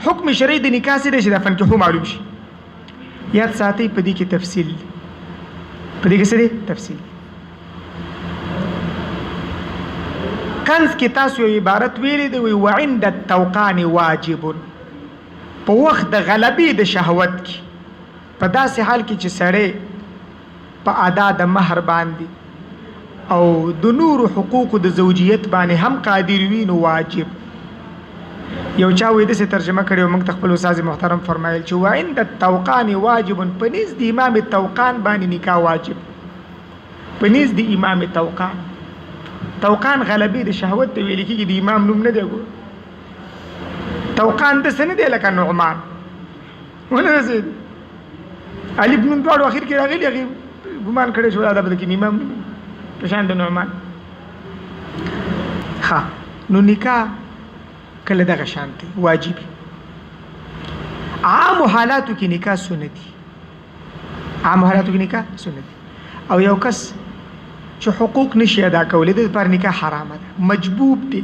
حکم شرعي د نکاح سره شي د فنکحو معلوم شي. یاد ساتي په دې کې تفصیل، په دې کې څه دی تفصیل. کنز کې تاسو یو عبارت ویلې دی، وی وعند التوقان واجب، په وخت د غلبې د شهوت کې، په داسې حال کې چې سړی په ادا د مهر باندې او د نور حقوق د زوجیت باندې هم قادر وي نو واجب. یو چا وې داسې ترجمه کړې او موږ ته خپل استاد محترم فرمایل چې وعند التوقان واجب، په نزد د امام توقان باندې نکاح واجب، په نزد د امام توقان. توقان غلبې د شهوت ته ویل کېږي، د امام نوم نه دی. توقان داسې نه دی لکه نعمان، ونه داسې الف نوم دواړو اخر کې راغلي، هغې ګمان کړی شو دا به د امام په شان د نعمان. ښه نو نکاح کله دغه شانتي واجب. عام حالاتو کې نکاح سنتي، عام حالاتو کې نکاح سنتي. او یو کس چې حقوق نشي ادا کولی د لپاره نکاح حرامه ده، مجبوب دی.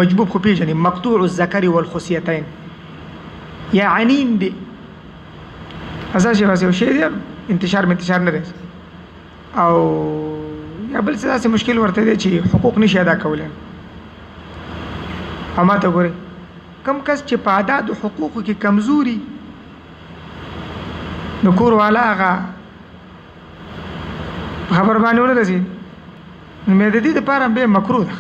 مجبوب خو پیژنې، مقطوع الذکر والخصیتین، یا عنین دی. اساس یو شی دی انتشار نه رسي، او یا بل څه داسې مشکل ورته دی چې حقوق نشي ادا کولی. او ما ته ګورئ کم کس چې په ادا د حقوقو کې کمزوري، نو کور والا هغه خبر باندې ونه رسي، نو مې د دې دپاره بیا مکروه ده.